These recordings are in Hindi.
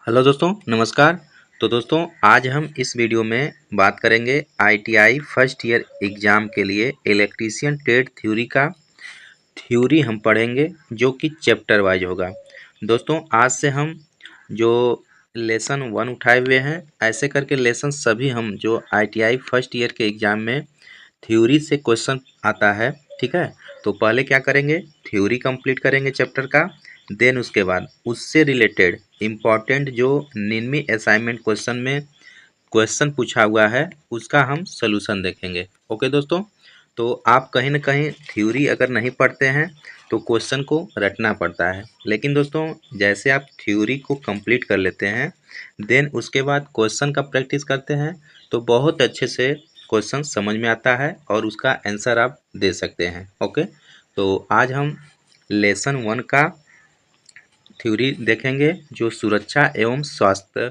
हेलो दोस्तों, नमस्कार। तो दोस्तों आज हम इस वीडियो में बात करेंगे आईटीआई फर्स्ट ईयर एग्ज़ाम के लिए इलेक्ट्रीशियन ट्रेड थ्योरी का थ्योरी हम पढ़ेंगे जो कि चैप्टर वाइज होगा। दोस्तों आज से हम जो लेसन 1 उठाए हुए हैं ऐसे करके लेसन सभी हम जो आईटीआई फर्स्ट ईयर के एग्ज़ाम में थ्योरी से क्वेश्चन आता है, ठीक है। तो पहले क्या करेंगे, थ्योरी कंप्लीट करेंगे चैप्टर का। देन उसके बाद उससे रिलेटेड इम्पॉर्टेंट जो 9वीं असाइनमेंट क्वेश्चन में क्वेश्चन पूछा हुआ है उसका हम सलूशन देखेंगे। ओके दोस्तों, तो आप कहीं ना कहीं थ्योरी अगर नहीं पढ़ते हैं तो क्वेश्चन को रटना पड़ता है, लेकिन दोस्तों जैसे आप थ्योरी को कंप्लीट कर लेते हैं देन उसके बाद क्वेश्चन का प्रैक्टिस करते हैं तो बहुत अच्छे से क्वेश्चन समझ में आता है और उसका आंसर आप दे सकते हैं। ओके, तो आज हम लेसन 1 का थ्योरी देखेंगे जो सुरक्षा एवं स्वास्थ्य।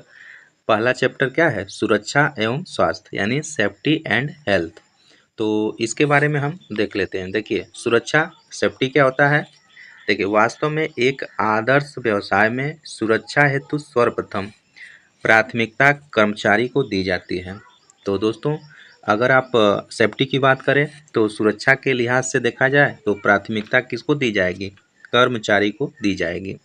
पहला चैप्टर क्या है, सुरक्षा एवं स्वास्थ्य यानी सेफ्टी एंड हेल्थ। तो इसके बारे में हम देख लेते हैं। देखिए सुरक्षा सेफ्टी क्या होता है। देखिए वास्तव में एक आदर्श व्यवसाय में सुरक्षा हेतु सर्वप्रथम प्राथमिकता कर्मचारी को दी जाती है। तो दोस्तों अगर आप सेफ्टी की बात करें तो सुरक्षा के लिहाज से देखा जाए तो प्राथमिकता किसको दी जाएगी, कर्मचारी को दी जाएगी,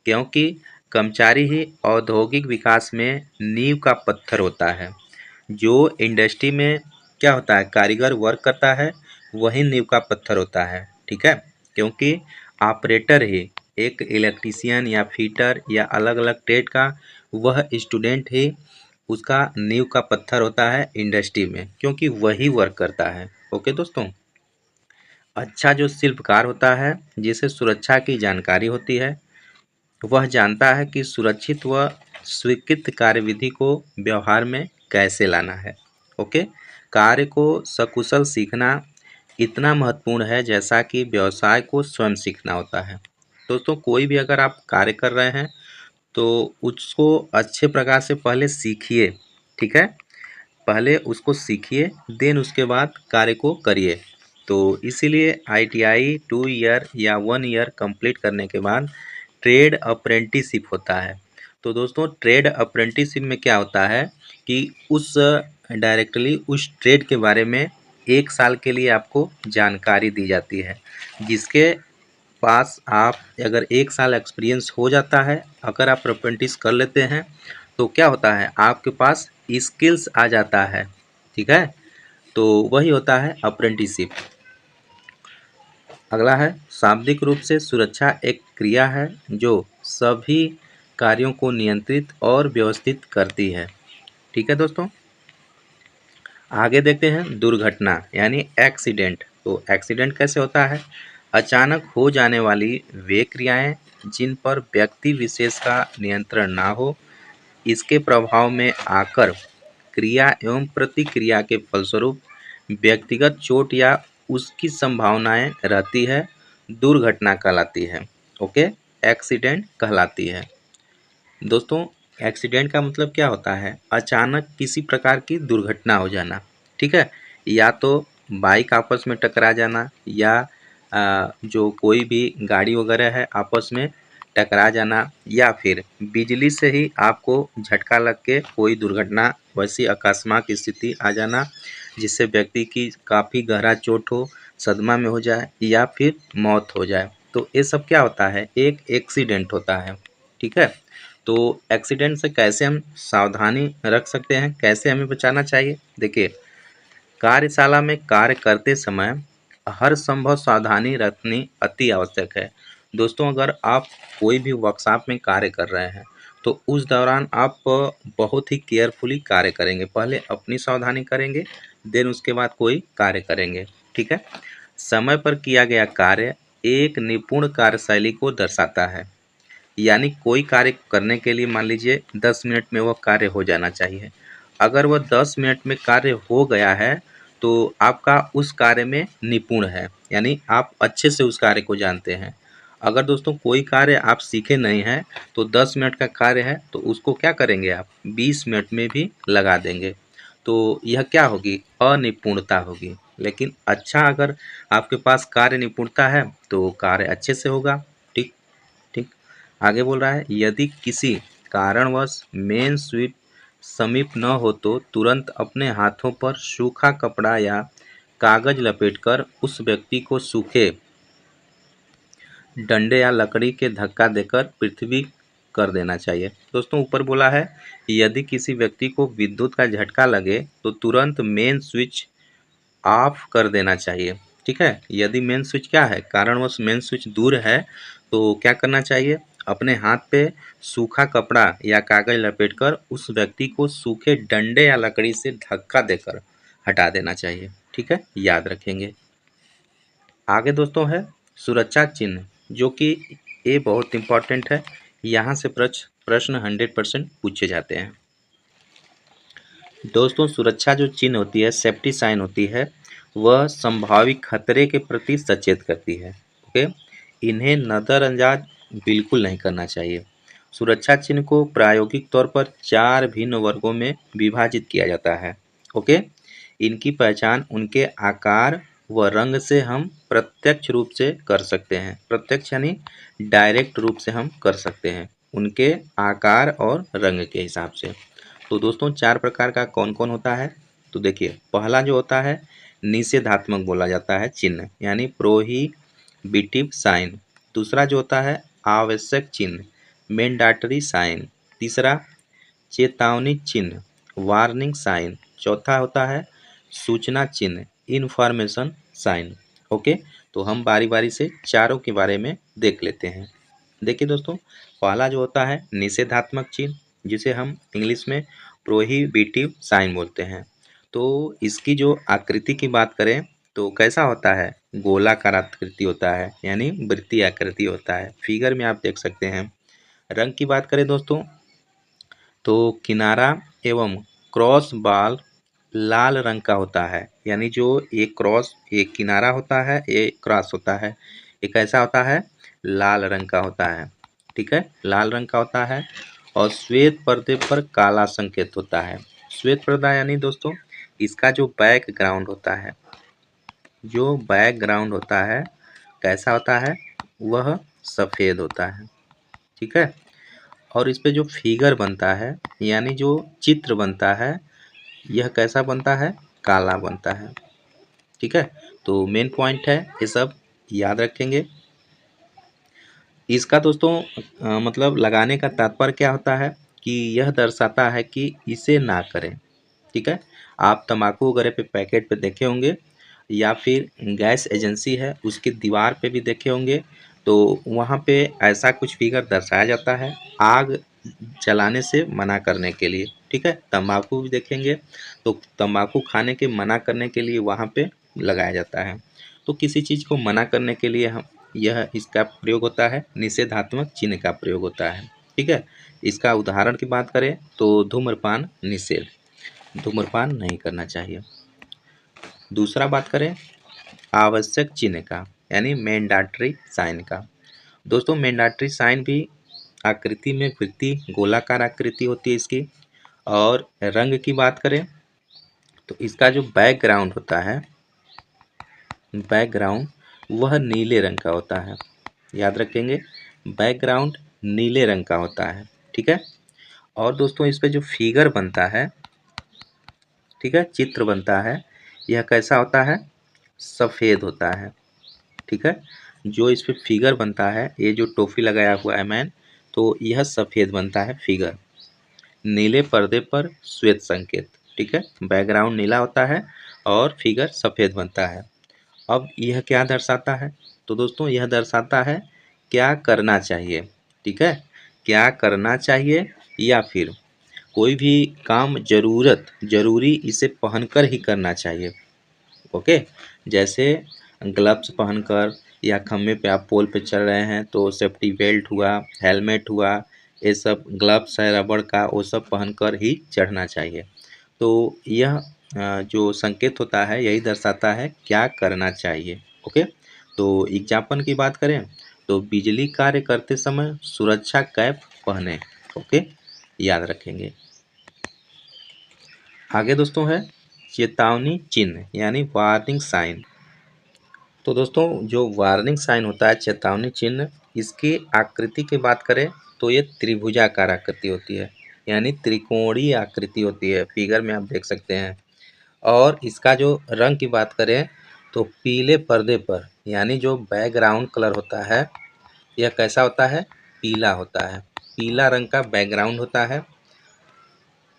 क्योंकि कर्मचारी ही औद्योगिक विकास में नींव का पत्थर होता है। जो इंडस्ट्री में क्या होता है, कारीगर वर्क करता है वही नींव का पत्थर होता है, ठीक है। क्योंकि ऑपरेटर ही एक इलेक्ट्रीशियन या फिटर या अलग अलग ट्रेड का वह स्टूडेंट ही उसका नींव का पत्थर होता है इंडस्ट्री में, क्योंकि वही वर्क करता है। ओके दोस्तों, अच्छा जो शिल्पकार होता है जिसे सुरक्षा की जानकारी होती है वह जानता है कि सुरक्षित व स्वीकृत कार्यविधि को व्यवहार में कैसे लाना है। ओके, कार्य को सकुशल सीखना इतना महत्वपूर्ण है जैसा कि व्यवसाय को स्वयं सीखना होता है। दोस्तों कोई भी अगर आप कार्य कर रहे हैं तो उसको अच्छे प्रकार से पहले सीखिए, ठीक है। पहले उसको सीखिए देन उसके बाद कार्य को करिए। तो इसीलिए आईटीआई 2 ईयर या 1 ईयर कंप्लीट करने के बाद ट्रेड अप्रेंटिसशिप होता है। तो दोस्तों ट्रेड अप्रेंटिसशिप में क्या होता है कि उस डायरेक्टली उस ट्रेड के बारे में 1 साल के लिए आपको जानकारी दी जाती है, जिसके पास आप अगर 1 साल एक्सपीरियंस हो जाता है, अगर आप अप्रेंटिस कर लेते हैं तो क्या होता है आपके पास स्किल्स आ जाता है, ठीक है। तो वही होता है अप्रेंटिसशिप। अगला है शाब्दिक रूप से सुरक्षा एक क्रिया है जो सभी कार्यों को नियंत्रित और व्यवस्थित करती है, ठीक है दोस्तों। आगे देखते हैं दुर्घटना यानी एक्सीडेंट। तो एक्सीडेंट कैसे होता है, अचानक हो जाने वाली वे क्रियाएं जिन पर व्यक्ति विशेष का नियंत्रण ना हो, इसके प्रभाव में आकर क्रिया एवं प्रतिक्रिया के फलस्वरूप व्यक्तिगत चोट या उसकी संभावनाएं रहती है, दुर्घटना कहलाती है। ओके, एक्सीडेंट कहलाती है। दोस्तों एक्सीडेंट का मतलब क्या होता है, अचानक किसी प्रकार की दुर्घटना हो जाना, ठीक है। या तो बाइक आपस में टकरा जाना या जो कोई भी गाड़ी वगैरह है आपस में टकरा जाना, या फिर बिजली से ही आपको झटका लग के कोई दुर्घटना वैसी अकस्मात स्थिति आ जाना जिससे व्यक्ति की काफ़ी गहरा चोट हो, सदमा में हो जाए या फिर मौत हो जाए। तो ये सब क्या होता है, एक एक्सीडेंट होता है, ठीक है। तो एक्सीडेंट से कैसे हम सावधानी रख सकते हैं, कैसे हमें बचाना चाहिए। देखिए कार्यशाला में कार्य करते समय हर संभव सावधानी रखनी अति आवश्यक है। दोस्तों अगर आप कोई भी वर्कशॉप में कार्य कर रहे हैं तो उस दौरान आप बहुत ही केयरफुली कार्य करेंगे, पहले अपनी सावधानी करेंगे देन उसके बाद कोई कार्य करेंगे, ठीक है। समय पर किया गया कार्य एक निपुण कार्यशैली को दर्शाता है, यानी कोई कार्य करने के लिए मान लीजिए 10 मिनट में वह कार्य हो जाना चाहिए। अगर वह 10 मिनट में कार्य हो गया है तो आपका उस कार्य में निपुण है, यानी आप अच्छे से उस कार्य को जानते हैं। अगर दोस्तों कोई कार्य आप सीखे नहीं हैं तो 10 मिनट का कार्य है तो उसको क्या करेंगे आप 20 मिनट में भी लगा देंगे, तो यह क्या होगी, अनिपुणता होगी। लेकिन अच्छा अगर आपके पास कार्य निपुणता है तो कार्य अच्छे से होगा, ठीक। ठीक, आगे बोल रहा है यदि किसी कारणवश मेन स्विच समीप न हो तो तुरंत अपने हाथों पर सूखा कपड़ा या कागज लपेटकर उस व्यक्ति को सूखे डंडे या लकड़ी के धक्का देकर पृथ्वी कर देना चाहिए। दोस्तों ऊपर बोला है यदि किसी व्यक्ति को विद्युत का झटका लगे तो तुरंत मेन स्विच ऑफ कर देना चाहिए। ठीक है, यदि मेन स्विच क्या है, कारणवश मेन स्विच दूर है तो क्या करना चाहिए, अपने हाथ पे सूखा कपड़ा या कागज लपेटकर उस व्यक्ति को सूखे डंडे या लकड़ी से धक्का देकर हटा देना चाहिए। ठीक है, याद रखेंगे। आगे दोस्तों है सुरक्षा चिन्ह, जो कि ये बहुत इम्पोर्टेंट है। यहाँ से प्रश्न 100% पूछे जाते हैं। दोस्तों सुरक्षा जो चिन्ह होती है, सेफ्टी साइन होती है, वह संभावित खतरे के प्रति सचेत करती है। ओके, इन्हें नज़रअंदाज बिल्कुल नहीं करना चाहिए। सुरक्षा चिन्ह को प्रायोगिक तौर पर 4 भिन्न वर्गों में विभाजित किया जाता है। ओके, इनकी पहचान उनके आकार व रंग से हम प्रत्यक्ष रूप से कर सकते हैं। प्रत्यक्ष यानी डायरेक्ट रूप से हम कर सकते हैं उनके आकार और रंग के हिसाब से। तो दोस्तों 4 प्रकार का कौन कौन होता है, तो देखिए पहला जो होता है निषेधात्मक बोला जाता है चिन्ह, यानी प्रोहिबिटिव साइन। दूसरा जो होता है आवश्यक चिन्ह, मैंडेटरी साइन। तीसरा चेतावनी चिन्ह, वार्निंग साइन। चौथा होता है सूचना चिन्ह, इन्फॉर्मेशन साइन। ओके, तो हम बारी बारी से चारों के बारे में देख लेते हैं। देखिए दोस्तों, पहला जो होता है निषेधात्मक चिन्ह, जिसे हम इंग्लिश में प्रोहिबिटिव साइन बोलते हैं। तो इसकी जो आकृति की बात करें तो कैसा होता है, गोलाकार आकृति होता है, यानी वृत्तीय आकृति होता है। फिगर में आप देख सकते हैं। रंग की बात करें दोस्तों तो किनारा एवं क्रॉस बाल लाल रंग का होता है, यानी जो एक किनारा होता है, एक क्रॉस होता है, एक ऐसा होता है लाल रंग का होता है। ठीक है, लाल रंग का होता है। और श्वेत पर्दे पर काला संकेत होता है। श्वेत पर्दा यानी दोस्तों इसका जो बैकग्राउंड होता है, जो बैकग्राउंड होता है कैसा होता है, वह सफ़ेद होता है। ठीक है, और इस पे जो फिगर बनता है, यानी जो चित्र बनता है, यह कैसा बनता है, काला बनता है। ठीक है, तो मेन पॉइंट है, ये सब याद रखेंगे। इसका दोस्तों मतलब लगाने का तात्पर्य क्या होता है कि यह दर्शाता है कि इसे ना करें। ठीक है, आप तंबाकू वगैरह पे पैकेट पे देखे होंगे, या फिर गैस एजेंसी है उसकी दीवार पे भी देखे होंगे, तो वहाँ पे ऐसा कुछ फिगर दर्शाया जाता है आग जलाने से मना करने के लिए। ठीक है, तंबाकू भी देखेंगे तो तंबाकू खाने के मना करने के लिए वहाँ पे लगाया जाता है। तो किसी चीज़ को मना करने के लिए हम यह इसका प्रयोग होता है, निषेधात्मक चिन्ह का प्रयोग होता है। ठीक है, इसका उदाहरण की बात करें तो धूम्रपान निषेध, धूम्रपान नहीं करना चाहिए। दूसरा बात करें आवश्यक चिन्ह का, यानी मैंडेटरी साइन का। दोस्तों मैंडेटरी साइन भी आकृति में वृत्ति गोलाकार आकृति होती है इसकी। और रंग की बात करें तो इसका जो बैकग्राउंड होता है, बैकग्राउंड वह नीले रंग का होता है। याद रखेंगे, बैकग्राउंड नीले रंग का होता है। ठीक है, और दोस्तों इस पे जो फिगर बनता है, ठीक है, चित्र बनता है, यह कैसा होता है, सफ़ेद होता है। ठीक है, जो इस पे फिगर बनता है, ये जो टोपी लगाया हुआ है मैन, तो यह सफ़ेद बनता है फिगर। नीले पर्दे पर श्वेत संकेत। ठीक है, बैकग्राउंड नीला होता है और फिगर सफ़ेद बनता है। अब यह क्या दर्शाता है, तो दोस्तों यह दर्शाता है क्या करना चाहिए। ठीक है, क्या करना चाहिए, या फिर कोई भी काम ज़रूरी इसे पहनकर ही करना चाहिए। ओके, जैसे ग्लव्स पहनकर, या खम्भे पे आप पोल पे चल रहे हैं तो सेफ्टी बेल्ट हुआ, हेलमेट हुआ, ये सब ग्लव्स है रबड़ का, वो सब पहनकर ही चढ़ना चाहिए। तो यह जो संकेत होता है यही दर्शाता है क्या करना चाहिए। ओके, तो एग्जाम्पल की बात करें तो बिजली कार्य करते समय सुरक्षा कैप पहने। ओके, याद रखेंगे। आगे दोस्तों है चेतावनी चिन्ह, यानी वार्निंग साइन। तो दोस्तों जो वार्निंग साइन होता है, चेतावनी चिन्ह, इसकी आकृति की बात करें तो ये त्रिभुजाकार आकृति होती है, यानी त्रिकोणीय आकृति होती है। फिगर में आप देख सकते हैं। और इसका जो रंग की बात करें तो पीले पर्दे पर, यानी जो बैकग्राउंड कलर होता है यह कैसा होता है, पीला होता है। पीला रंग का बैकग्राउंड होता है।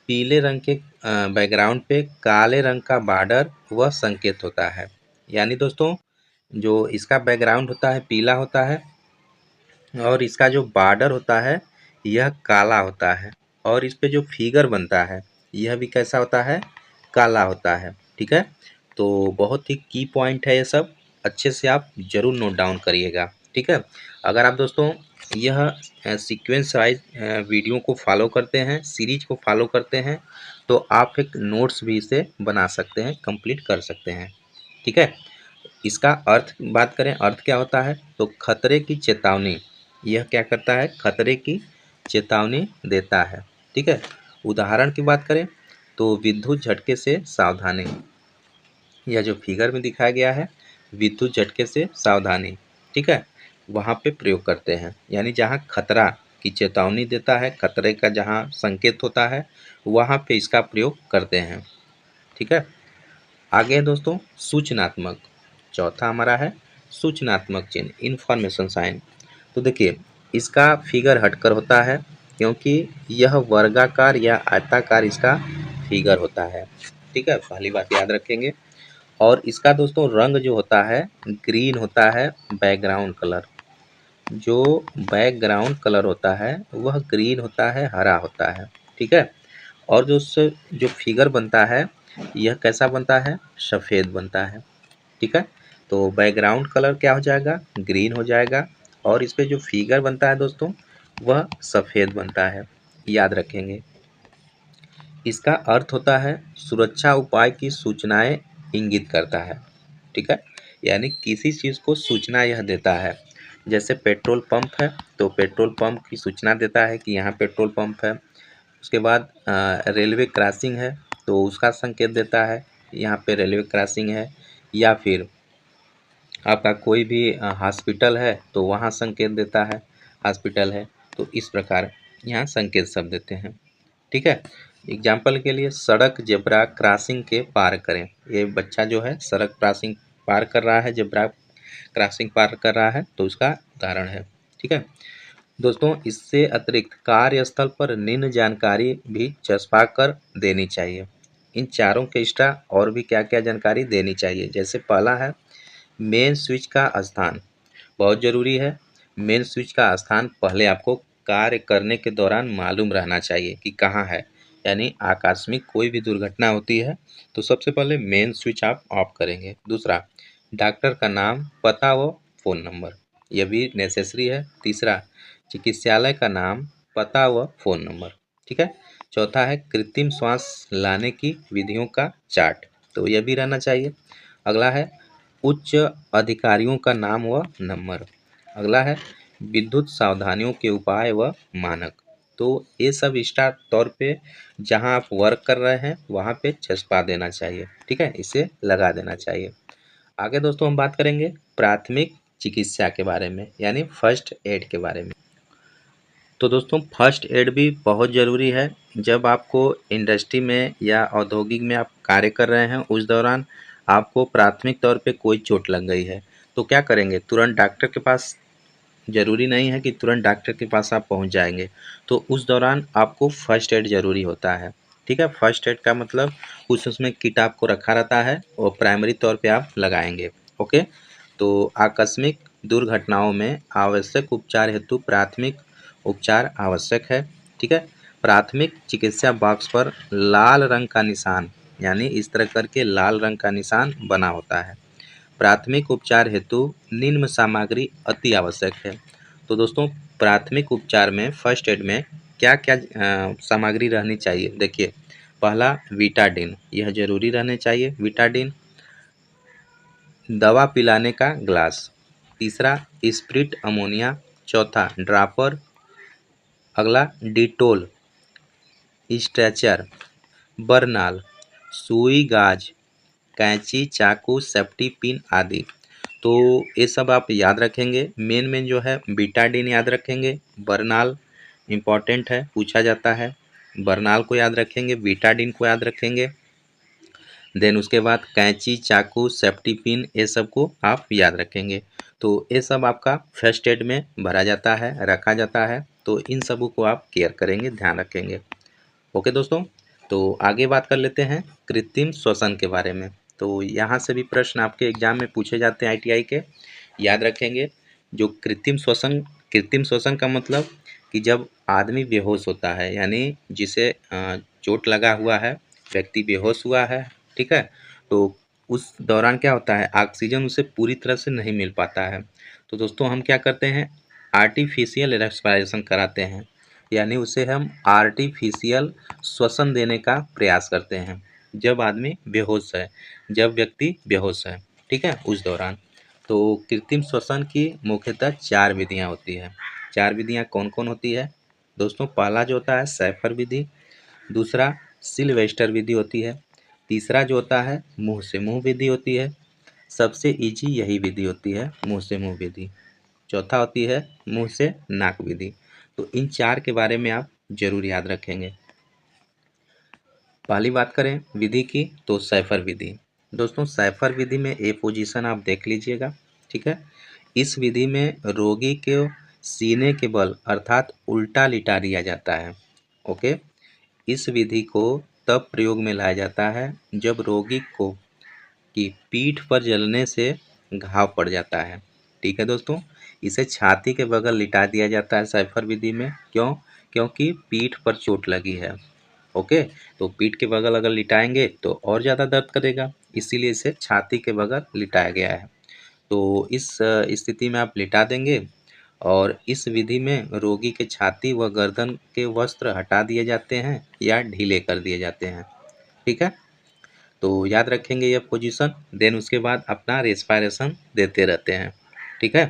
पीले रंग के बैकग्राउंड पे काले रंग का बॉर्डर वह संकेत होता है। यानी दोस्तों जो इसका बैकग्राउंड होता है पीला होता है और इसका जो बॉर्डर होता है यह काला होता है, और इस पे जो फिगर बनता है यह भी कैसा होता है, काला होता है। ठीक है, तो बहुत ही की पॉइंट है ये सब, अच्छे से आप जरूर नोट डाउन करिएगा। ठीक है, अगर आप दोस्तों यह सीक्वेंस वाइज वीडियो को फॉलो करते हैं, सीरीज को फॉलो करते हैं, तो आप एक नोट्स भी इसे बना सकते हैं, कंप्लीट कर सकते हैं। ठीक है, इसका अर्थ बात करें, अर्थ क्या होता है, तो खतरे की चेतावनी। यह क्या करता है, खतरे की चेतावनी देता है। ठीक है, उदाहरण की बात करें तो विद्युत झटके से सावधानी। यह जो फिगर में दिखाया गया है, विद्युत झटके से सावधानी। ठीक है, वहाँ पे प्रयोग करते हैं, यानी जहाँ खतरा की चेतावनी देता है, खतरे का जहाँ संकेत होता है वहाँ पे इसका प्रयोग करते हैं। ठीक है, आगे है दोस्तों सूचनात्मक। चौथा हमारा है सूचनात्मक चिन्ह, इंफॉर्मेशन साइन। तो देखिए इसका फिगर हटकर होता है, क्योंकि यह वर्गाकार या आयताकार इसका फिगर होता है। ठीक है, पहली बात याद रखेंगे। और इसका दोस्तों रंग जो होता है ग्रीन होता है, बैकग्राउंड कलर। जो बैकग्राउंड कलर होता है वह ग्रीन होता है, हरा होता है। ठीक है, और जो उससे जो फिगर बनता है यह कैसा बनता है, सफ़ेद बनता है। ठीक है, तो बैकग्राउंड कलर क्या हो जाएगा, ग्रीन हो जाएगा, और इस पे जो फिगर बनता है दोस्तों वह सफ़ेद बनता है, याद रखेंगे। इसका अर्थ होता है सुरक्षा उपाय की सूचनाएं इंगित करता है। ठीक है, यानी किसी चीज़ को सूचना यह देता है। जैसे पेट्रोल पंप है तो पेट्रोल पंप की सूचना देता है कि यहाँ पेट्रोल पंप है। उसके बाद रेलवे क्रॉसिंग है तो उसका संकेत देता है यहाँ पे रेलवे क्रॉसिंग है। या फिर आपका कोई भी हॉस्पिटल है तो वहाँ संकेत देता है हॉस्पिटल है। तो इस प्रकार यहाँ संकेत सब देते हैं। ठीक है, एग्जाम्पल के लिए सड़क जेब्रा क्रॉसिंग के पार करें। ये बच्चा जो है सड़क क्रॉसिंग पार कर रहा है, जेब्रा क्रॉसिंग पार कर रहा है, तो उसका उदाहरण है। ठीक है दोस्तों, इससे अतिरिक्त कार्यस्थल पर निम्न जानकारी भी चस्पा कर देनी चाहिए। इन चारों के एक्स्ट्रा और भी क्या क्या जानकारी देनी चाहिए। जैसे पहला है मेन स्विच का स्थान, बहुत ज़रूरी है। मेन स्विच का स्थान पहले आपको कार्य करने के दौरान मालूम रहना चाहिए कि कहाँ है। यानी आकस्मिक कोई भी दुर्घटना होती है तो सबसे पहले मेन स्विच आप ऑफ करेंगे। दूसरा, डॉक्टर का नाम, पता व फ़ोन नंबर, यह भी नेसेसरी है। तीसरा, चिकित्सालय का नाम, पता व फ़ोन नंबर। ठीक है, चौथा है कृत्रिम श्वास लाने की विधियों का चार्ट, तो यह भी रहना चाहिए। अगला है उच्च अधिकारियों का नाम व नंबर। अगला है विद्युत सावधानियों के उपाय व मानक। तो ये सब एक्स्ट्रा तौर पे जहां आप वर्क कर रहे हैं वहां पे चस्पा देना चाहिए। ठीक है, इसे लगा देना चाहिए। आगे दोस्तों हम बात करेंगे प्राथमिक चिकित्सा के बारे में, यानी फर्स्ट एड के बारे में। तो दोस्तों फर्स्ट एड भी बहुत ज़रूरी है। जब आपको इंडस्ट्री में या औद्योगिक में आप कार्य कर रहे हैं उस दौरान आपको प्राथमिक तौर पे कोई चोट लग गई है तो क्या करेंगे, तुरंत डॉक्टर के पास, ज़रूरी नहीं है कि तुरंत डॉक्टर के पास आप पहुंच जाएंगे। तो उस दौरान आपको फर्स्ट एड ज़रूरी होता है। ठीक है, फर्स्ट एड का मतलब कुछ उसमें किट आपको रखा रहता है और प्राइमरी तौर पे आप लगाएंगे। ओके, तो आकस्मिक दुर्घटनाओं में आवश्यक उपचार हेतु प्राथमिक उपचार आवश्यक है। ठीक है, प्राथमिक चिकित्सा बॉक्स पर लाल रंग का निशान, यानी इस तरह करके लाल रंग का निशान बना होता है। प्राथमिक उपचार हेतु निम्न सामग्री अति आवश्यक है। तो दोस्तों प्राथमिक उपचार में फर्स्ट एड में क्या क्या सामग्री रहनी चाहिए, देखिए पहला विटाडिन, यह जरूरी रहने चाहिए विटाडिन। दवा पिलाने का ग्लास। तीसरा स्प्रिट अमोनिया। चौथा ड्रापर। अगला डिटोल, स्ट्रेचर, बर्नाल, सुई गाज, कैंची, चाकू, सेफ्टी पिन आदि। तो ये सब आप याद रखेंगे। मेन जो है बीटाडिन याद रखेंगे, बर्नाल, इम्पॉर्टेंट है, पूछा जाता है। बर्नाल को याद रखेंगे, बीटाडिन को याद रखेंगे। देन उसके बाद कैंची, चाकू, सेफ्टी पिन, ये सब को आप याद रखेंगे। तो ये सब आपका फर्स्ट एड में भरा जाता है, रखा जाता है। तो इन सबों को आप केयर करेंगे, ध्यान रखेंगे। ओके दोस्तों, तो आगे बात कर लेते हैं कृत्रिम श्वसन के बारे में। तो यहाँ से भी प्रश्न आपके एग्जाम में पूछे जाते हैं आईटीआई के, याद रखेंगे। जो कृत्रिम श्वसन का मतलब कि जब आदमी बेहोश होता है, यानी जिसे चोट लगा हुआ है, व्यक्ति बेहोश हुआ है, ठीक है, तो उस दौरान क्या होता है, ऑक्सीजन उसे पूरी तरह से नहीं मिल पाता है। तो दोस्तों हम क्या करते हैं, आर्टिफिशियल रेस्पिरेशन कराते हैं, यानी उसे हम आर्टिफिशियल श्वसन देने का प्रयास करते हैं जब आदमी बेहोश है, जब व्यक्ति बेहोश है, ठीक है, उस दौरान। तो कृत्रिम श्वसन की मुख्यतः 4 विधियां होती है। 4 विधियां कौन कौन होती है दोस्तों? पहला जो होता है सैफर विधि, दूसरा सिल्वेस्टर विधि होती है, तीसरा जो होता है मुंह से मुंह विधि होती है, सबसे इजी यही विधि होती है मुंह से मुंह विधि, चौथा होती है मुंह से नाक विधि। तो इन 4 के बारे में आप जरूर याद रखेंगे। पहली बात करें विधि की तो सैफर विधि। दोस्तों सैफर विधि में ए पोजीशन आप देख लीजिएगा, ठीक है। इस विधि में रोगी के सीने के बल अर्थात उल्टा लिटा दिया जाता है। ओके, इस विधि को तब प्रयोग में लाया जाता है जब रोगी को की पीठ पर जलने से घाव पड़ जाता है, ठीक है दोस्तों। इसे छाती के बगल लिटा दिया जाता है सैफर विधि में। क्यों? क्योंकि पीठ पर चोट लगी है। ओके, तो पीठ के बगल अगर लिटाएंगे तो और ज़्यादा दर्द करेगा, इसीलिए इसे छाती के बगल लिटाया गया है। तो इस स्थिति में आप लिटा देंगे और इस विधि में रोगी के छाती व गर्दन के वस्त्र हटा दिए जाते हैं या ढीले कर दिए जाते हैं, ठीक है। तो याद रखेंगे यह पोजीशन। देन उसके बाद अपना रेस्पिरेशन देते रहते हैं, ठीक है।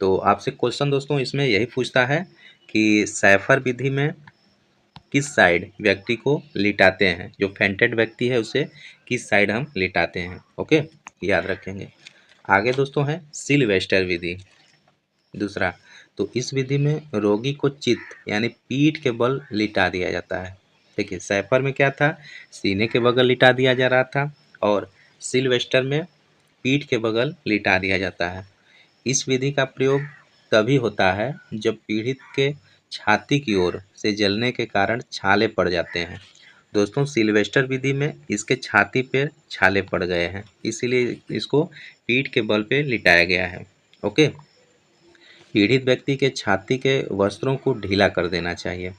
तो आपसे क्वेश्चन दोस्तों इसमें यही पूछता है कि सैफर विधि में किस साइड व्यक्ति को लिटाते हैं, जो फेंटेड व्यक्ति है उसे किस साइड हम लिटाते हैं। ओके, याद रखेंगे। आगे दोस्तों है सिल्वेस्टर विधि, दूसरा। तो इस विधि में रोगी को चित्त यानी पीठ के बल लिटा दिया जाता है। देखिए सैफर में क्या था, सीने के बगल लिटा दिया जा रहा था, और सिल्वेस्टर में पीठ के बगल लिटा दिया जाता है। इस विधि का प्रयोग तभी होता है जब पीड़ित के छाती की ओर से जलने के कारण छाले पड़ जाते हैं। दोस्तों सिल्वेस्टर विधि में इसके छाती पर छाले पड़ गए हैं, इसीलिए इसको पीठ के बल पे लिटाया गया है। ओके, पीड़ित व्यक्ति के छाती के वस्त्रों को ढीला कर देना चाहिए,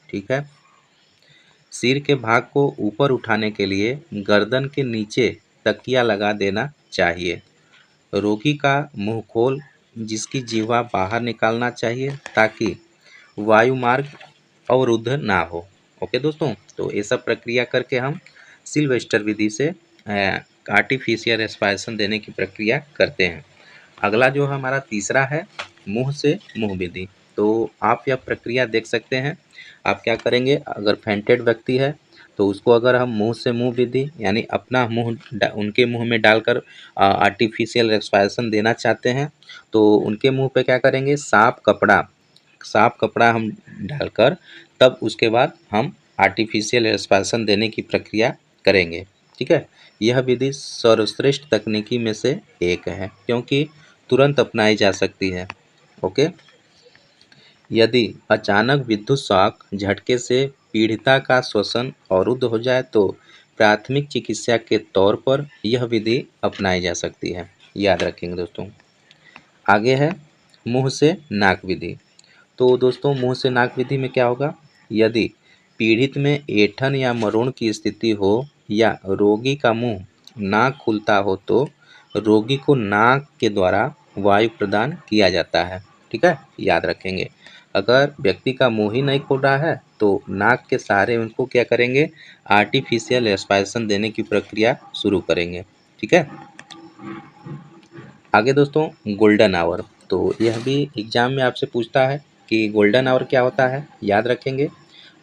ठीक है। सिर के भाग को ऊपर उठाने के लिए गर्दन के नीचे तकिया लगा देना चाहिए। रोगी का मुंह खोल जिसकी जीवा बाहर निकालना चाहिए ताकि वायु मार्ग अवरुद्ध ना हो। ओके दोस्तों, तो ये सब प्रक्रिया करके हम सिल्वेस्टर विधि से आर्टिफिशियल रेस्पिरेशन देने की प्रक्रिया करते हैं। अगला जो हमारा तीसरा है मुंह से मुंह विधि। तो आप यह प्रक्रिया देख सकते हैं। आप क्या करेंगे, अगर फेंटेड व्यक्ति है तो उसको अगर हम मुंह से मुंह विधि यानी अपना मुंह उनके मुंह में डालकर आर्टिफिशियल रेस्पिरेशन देना चाहते हैं, तो उनके मुंह पे क्या करेंगे, साफ कपड़ा हम डालकर तब उसके बाद हम आर्टिफिशियल रेस्पिरेशन देने की प्रक्रिया करेंगे, ठीक है। यह विधि सर्वश्रेष्ठ तकनीकी में से एक है क्योंकि तुरंत अपनाई जा सकती है। ओके, यदि अचानक विद्युत शॉक झटके से पीड़िता का श्वसन अवरुद्ध हो जाए तो प्राथमिक चिकित्सा के तौर पर यह विधि अपनाई जा सकती है, याद रखेंगे दोस्तों। आगे है मुंह से नाक विधि। तो दोस्तों मुंह से नाक विधि में क्या होगा, यदि पीड़ित में ऐंठन या मरोड़ की स्थिति हो या रोगी का मुंह ना खुलता हो तो रोगी को नाक के द्वारा वायु प्रदान किया जाता है, ठीक है, याद रखेंगे। अगर व्यक्ति का मुंह ही नहीं खुल रहा है तो नाक के सहारे उनको क्या करेंगे, आर्टिफिशियल रेस्पिरेशन देने की प्रक्रिया शुरू करेंगे, ठीक है। आगे दोस्तों गोल्डन आवर। तो यह भी एग्जाम में आपसे पूछता है कि गोल्डन आवर क्या होता है, याद रखेंगे।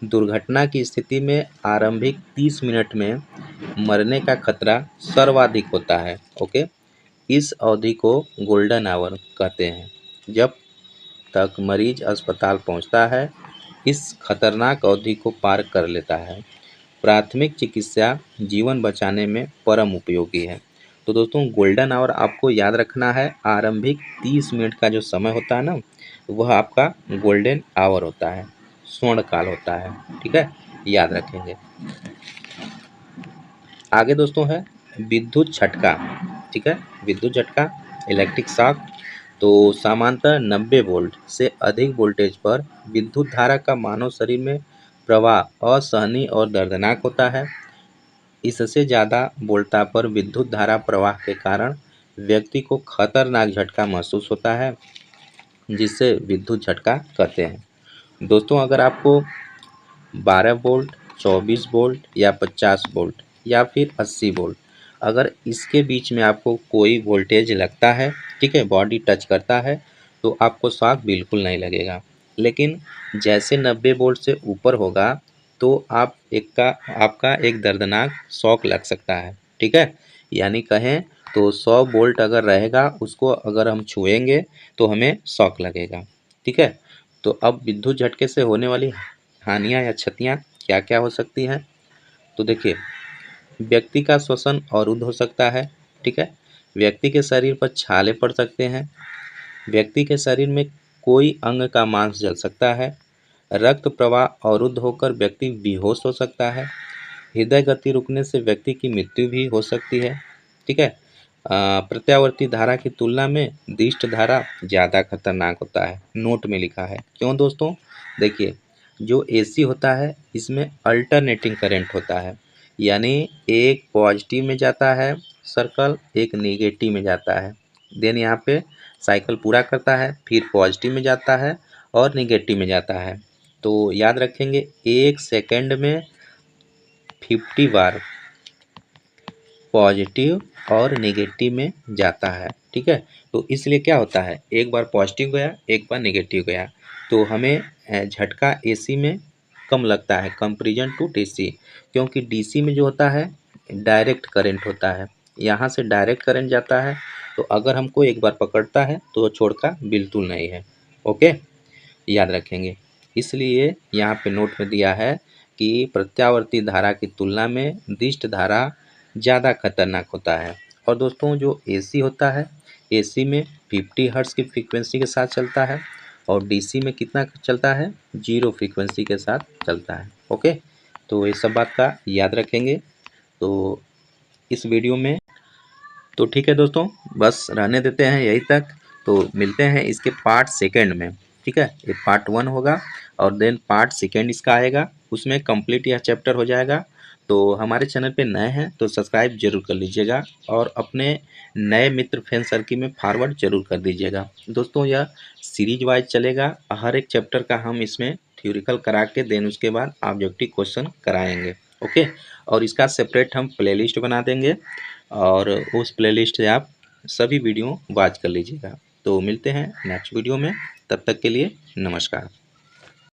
दुर्घटना की स्थिति में आरंभिक 30 मिनट में मरने का खतरा सर्वाधिक होता है। ओके, इस अवधि को गोल्डन आवर कहते हैं। जब तक मरीज अस्पताल पहुंचता है, इस खतरनाक अवधि को पार कर लेता है। प्राथमिक चिकित्सा जीवन बचाने में परम उपयोगी है। तो दोस्तों गोल्डन आवर आपको याद रखना है, आरंभिक 30 मिनट का जो समय होता है ना, वह आपका गोल्डन आवर होता है, स्वर्ण काल होता है। ठीक है, याद रखेंगे। आगे दोस्तों है विद्युत झटका। ठीक है, विद्युत झटका, इलेक्ट्रिक शॉक। तो सामान्यतः 90 वोल्ट से अधिक वोल्टेज पर विद्युत धारा का मानव शरीर में प्रवाह असहनीय और दर्दनाक होता है। इससे ज़्यादा वोल्टा पर विद्युत धारा प्रवाह के कारण व्यक्ति को खतरनाक झटका महसूस होता है, जिसे विद्युत झटका कहते हैं। दोस्तों अगर आपको 12 वोल्ट, 24 वोल्ट या 50 वोल्ट या फिर 80 वोल्ट, अगर इसके बीच में आपको कोई वोल्टेज लगता है, ठीक है, बॉडी टच करता है, तो आपको शॉक बिल्कुल नहीं लगेगा। लेकिन जैसे 90 वोल्ट से ऊपर होगा तो आपका एक दर्दनाक शॉक लग सकता है। ठीक है, यानी कहें तो 100 वोल्ट अगर रहेगा, उसको अगर हम छुएंगे तो हमें शॉक लगेगा। ठीक है, तो अब विद्युत झटके से होने वाली हानियाँ या क्षतियाँ क्या क्या हो सकती हैं? तो देखिए, व्यक्ति का श्वसन अवरुद्ध हो सकता है। ठीक है, व्यक्ति के शरीर पर छाले पड़ सकते हैं, व्यक्ति के शरीर में कोई अंग का मांस जल सकता है, रक्त प्रवाह अवरुद्ध होकर व्यक्ति बेहोश हो सकता है, हृदय गति रुकने से व्यक्ति की मृत्यु भी हो सकती है। ठीक है, प्रत्यावर्ती धारा की तुलना में दिष्ट धारा ज़्यादा खतरनाक होता है, नोट में लिखा है। क्यों दोस्तों? देखिए, जो एसी होता है इसमें अल्टरनेटिंग करंट होता है, यानी एक पॉजिटिव में जाता है सर्कल, एक नेगेटिव में जाता है। देन यहाँ पे साइकिल पूरा करता है, फिर पॉजिटिव में जाता है और नेगेटिव में जाता है। तो याद रखेंगे, 1 सेकंड में 50 बार पॉजिटिव और नेगेटिव में जाता है। ठीक है, तो इसलिए क्या होता है, एक बार पॉजिटिव गया, एक बार नेगेटिव गया, तो हमें झटका एसी में कम लगता है कंपेरिजन टू डीसी, क्योंकि डीसी में जो होता है डायरेक्ट करंट होता है, यहाँ से डायरेक्ट करंट जाता है, तो अगर हमको एक बार पकड़ता है तो छोड़का बिल्कुल नहीं है। ओके, याद रखेंगे। इसलिए यहाँ पे नोट में दिया है कि प्रत्यावर्ती धारा की तुलना में दिष्ट धारा ज़्यादा खतरनाक होता है। और दोस्तों जो एसी होता है, एसी में 50 हर्ट्ज़ की फ्रीक्वेंसी के साथ चलता है और डीसी में कितना चलता है, 0 फ्रीक्वेंसी के साथ चलता है। ओके, तो ये सब बात का याद रखेंगे। तो इस वीडियो में तो ठीक है दोस्तों, बस रहने देते हैं यहीं तक। तो मिलते हैं इसके पार्ट सेकंड में। ठीक है, ये पार्ट 1 होगा और देन पार्ट सेकंड इसका आएगा, उसमें कंप्लीट यह चैप्टर हो जाएगा। तो हमारे चैनल पे नए हैं तो सब्सक्राइब जरूर कर लीजिएगा और अपने नए मित्र फ्रेंड सर्किल में फॉरवर्ड जरूर कर दीजिएगा। दोस्तों यह सीरीज वाइज चलेगा, हर एक चैप्टर का हम इसमें थ्योरिकल करा के देन उसके बाद ऑब्जेक्टिव क्वेश्चन कराएंगे। ओके, और इसका सेपरेट हम प्लेलिस्ट बना देंगे और उस प्लेलिस्ट से आप सभी वीडियो वॉच कर लीजिएगा। तो मिलते हैं नेक्स्ट वीडियो में, तब तक के लिए नमस्कार।